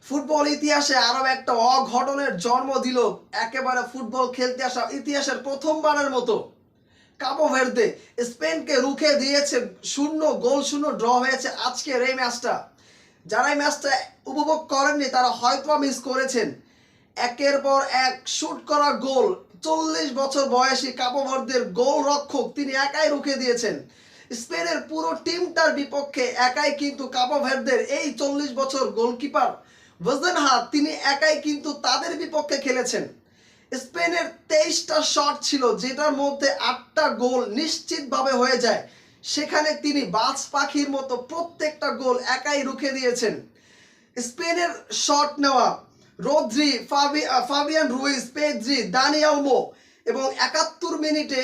Football ইতিহাসে আরো একটা অঘটনের জন্ম দিল। একেবারে ফুটবল খেলতে আসা ইতিহাসের প্রথমবারের মতো কাবো ভের্দে স্পেনকে রুখে দিয়েছে। 0-0 শূন্য ড্র হয়েছে আজকের এই ম্যাচটা। যারা এই ম্যাচটা উপভোগ করেননি তারা হয়তো মিস করেছেন। একের পর এক শুট করা গোল, 40 বছর বয়সী কাবো ভের্দের গোল রক্ষক তিনি একাই রুখে দিয়েছেন। স্পেনের পুরো টিমটার বিপক্ষে একাই কিন্তু কাবো ভের্দের এই 40 বছর গোলকিপার ওজেনহা তিনি একাই কিন্তু তাদের বিপক্ষে খেলেছেন। স্পেনের 23টা শট ছিল, যেটার মধ্যে 8টা গোল নিশ্চিতভাবে হয়ে যায়। সেখানে তিনি বাজ পাখির মতো প্রত্যেকটা গোল একাই রুখে দিয়েছেন। স্পেনের শট নেওয়া রোদ্রি, ফাবিয়ান রুইস, পেদ্রি, দানি অলমো এবং 71 মিনিটে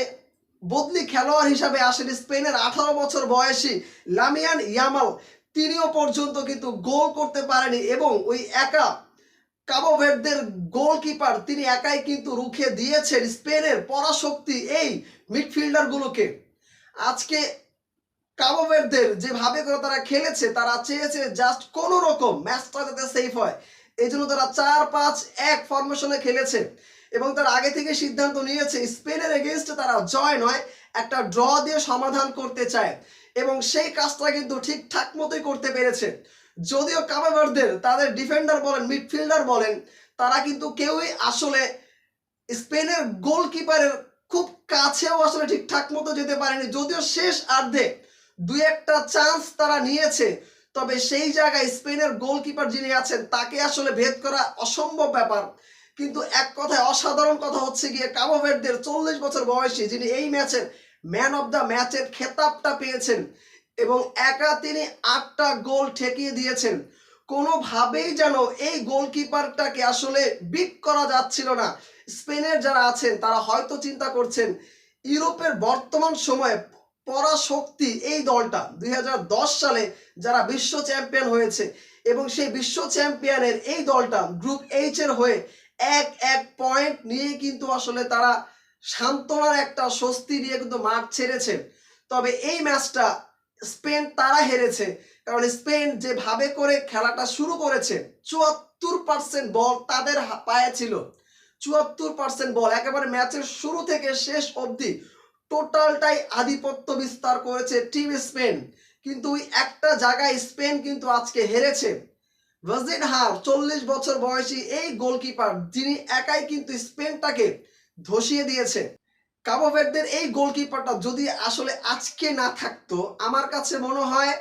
বদলি খেলোয়াড় হিসাবে আসেন স্পেনের 18 বছর বয়সী লামিয়ান ইয়ামাল। তিনিও পর্যন্ত কিন্তু গোল করতে পারেনি এবং ওই একা কাবো ভের্দের গোলকিপার তিনি একাই কিন্তু রুখে দিয়েছেন স্পেনের পরাশক্তি এই মিডফিল্ডারগুলোকে। আজকে কাবো ভের্দের যেভাবে করে তারা খেলেছে, তারা চেয়েছে জাস্ট কোনো রকম ম্যাচটা যাতে সেফ হয়, এই জন্য তারা 4-5-1 ফরমেশনে খেলেছে এবং তার আগে থেকে সিদ্ধান্ত নিয়েছে স্পেনের এগেনস্টে তারা জয় নয়, একটা ড্র দিয়ে সমাধান করতে চায় এবং সেই কাজটা কিন্তু ঠিকঠাক মতোই করতে পেরেছে। যদিও কাবো ভের্দের তাদের ডিফেন্ডার বলেন, মিডফিল্ডার বলেন, তারা কিন্তু কেউই আসলে স্পেনের গোলকিপারের খুব কাছেও আসলে ঠিকঠাক মতো যেতে পারেনি। যদিও শেষ অর্ধে দুই একটা চান্স তারা নিয়েছে, তবে সেই জায়গায় স্পেনের গোলকিপার যিনি আছেন তাকে আসলে ভেদ করা অসম্ভব ব্যাপার। কিন্তু এক কথায় অসাধারণ কথা হচ্ছে গিয়ে কাবো ভের্দের 40 বছর বয়সী যিনি এই ম্যাচের ম্যান অফ দ্য ম্যাচের খেতাবটা পেয়েছেন এবং একা তিনি 8টা গোল ঠেকিয়ে দিয়েছেন। কোনোভাবেই যেন এই গোলকিপারটাকে আসলে বিট করা যাচ্ছিল না। স্পেনের যারা আছেন তারা হয়তো চিন্তা করছেন ইউরোপের বর্তমান সময়ে পরাশক্তি এই দলটা 2010 সালে যারা বিশ্ব চ্যাম্পিয়ন হয়েছে এবং সেই বিশ্ব চ্যাম্পিয়নের এই দলটা গ্রুপ এইচ এর হয়ে এক পয়েন্ট নিয়ে কিন্তু আসলে তারা সান্ত্বনার একটা স্বস্তি নিয়ে কিন্তু মাঠ ছেড়েছে। তবে এই ম্যাচটা স্পেন তারা হেরেছে, কারণ স্পেন যেভাবে করে খেলাটা শুরু করেছে 74% বল তাদের পায়ে ছিল। 74% বল একেবারে ম্যাচের শুরু থেকে শেষ অবধি টোটালটাই আধিপত্য বিস্তার করেছে টিম স্পেন। কিন্তু ওই একটা জায়গায় স্পেন কিন্তু আজকে হেরেছে। ওজেনহা 40 বছর বয়সী এই গোলকিপার যিনি একাই কিন্তু স্পেনটাকে ধসিয়ে দিয়েছে। কাবো ভের্দের এই গোলকিপারটা যদি আসলে আজকে না থাকতো, আমার কাছে মনে হয়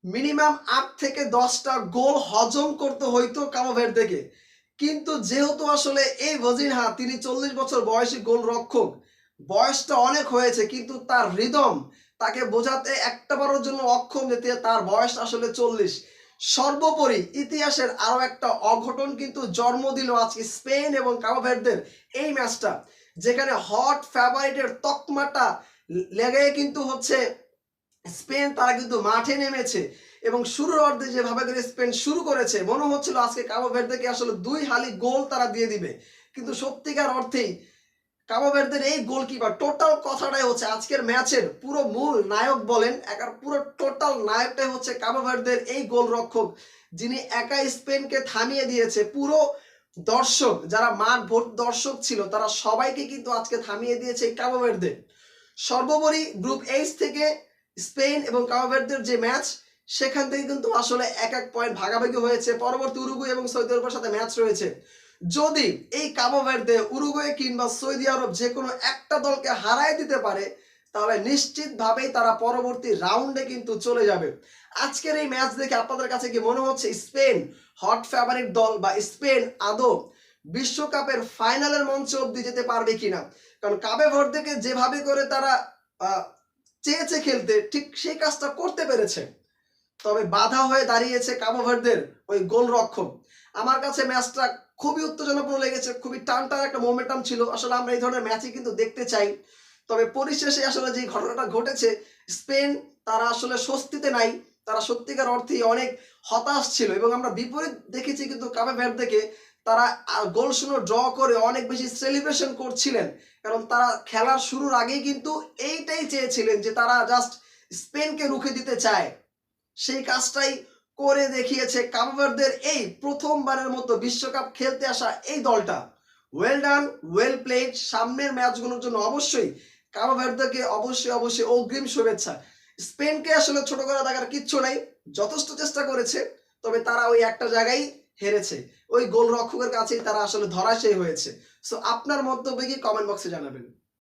মিনিমাম 8 থেকে 10টা গোল হজম করতে হইতো কাবো ভের্দেকে। কিন্তু যেহেতু আসলে এই ওজেনহা তিনি 40 বছর বয়সী গোল রক্ষক, বয়সটা অনেক হয়েছে কিন্তু তার রিদম তাকে বোঝাতে একটাবারের জন্য অক্ষম যেতে তার বয়স আসলে 40। সর্বোপরি ইতিহাসের আরো একটা অঘটন কিন্তু জন্ম দিল আজকে স্পেন এবং কাবো ভের্দের এই ম্যাচটা, যেখানে হট ফেভারিটের তকমাটা লেগে কিন্তু হচ্ছে স্পেন তারা কিন্তু মাঠে নেমেছে এবং শুরুর অর্ধে যেভাবে করে স্পেন শুরু করেছে মনে হচ্ছিল আজকে কাবো ভের্দেকে আসলে 2 হালি গোল তারা দিয়ে দিবে। কিন্তু সত্যিকার অর্থেই কাবো ভের্দের এই গোলকিপার টোটাল কথাটাই হচ্ছে আজকের ম্যাচের পুরো মূল নায়ক বলেন, একার পুরো টোটাল নায়কটাই হচ্ছে কাবো ভের্দের এই গোলরক্ষক, যিনি একা স্পেনকে থামিয়ে দিয়েছে। পুরো দর্শক যারা মাঠ ভোট দর্শক ছিল তারা সবাইকে কিন্তু আজকে থামিয়ে দিয়েছে এই কাবো ভের্দে। সর্বোপরি গ্রুপ এইচ থেকে স্পেন এবং কাবো ভের্দের যে ম্যাচ, সেখান থেকে কিন্তু আসলে এক পয়েন্ট ভাগাভাগি হয়েছে। পরবর্তী উরুগুয়ে এবং সৌদি আরবের সাথে ম্যাচ রয়েছে। যদি এই কাবো ভের্দে উরুগুয়ে কিংবা সৌদি আরব যে কোনো একটা দলকে হারায় দিতে পারে, তাহলে নিশ্চিতভাবেই তারা পরবর্তী রাউন্ডে কিন্তু চলে যাবে। আজকের এই ম্যাচ দেখে আপনাদের কাছে কি মনে হচ্ছে স্পেন হট ফেভারিট দল, বা স্পেন আদৌ বিশ্বকাপের ফাইনালের মঞ্চে অবধি যেতে পারবে কিনা? কারণ কাবো ভের্দেকে যেভাবে করে তারা চেয়েছে খেলতে, ঠিক সেই কাজটা করতে পেরেছে। তবে বাধা হয়ে দাঁড়িয়েছে কাবো ভের্দের ওই গোলরক্ষক। আমার কাছে ম্যাচটা খুবই উত্তেজনাপূর্ণ লেগেছে, খুবই টান একটা মোমেন্টাম ছিল। আসলে আমরা এই ধরনের ম্যাচই কিন্তু দেখতে চাই। তবে পরিশেষে আসলে যে ঘটনাটা ঘটেছে, স্পেন তারা আসলে স্বস্তিতে নাই, তারা সত্যিকার অর্থেই অনেক হতাশ ছিল এবং আমরা বিপরীত দেখেছি কিন্তু কাবো ভের্দেকে তারা গোল শূন্য ড্র করে অনেক বেশি সেলিব্রেশন করছিলেন, কারণ তারা খেলার শুরুর আগেই কিন্তু এইটাই চেয়েছিলেন যে তারা জাস্ট স্পেনকে রুখে দিতে চায়। সেই কাজটাই করে দেখিয়েছে কাবো ভার্দের এই প্রথমবারের মতো বিশ্বকাপ খেলতে আসা এই দলটা। Well done, well played. সামনের ম্যাচগুলোর জন্য অবশ্যই কাবো ভার্দেকে অবশ্যই অগ্রিম শুভেচ্ছা। স্পেনকে আসলে ছোট করে দেখার কিচ্ছু নাই, যথেষ্ট চেষ্টা করেছে, তবে তারা ওই একটা জায়গায় হেরেছে, ওই গোলরক্ষকের কাছেই তারা আসলে ধরাশায়ী হয়েছে। সো আপনার মন্তব্য কি কমেন্ট বক্সে জানাবেন।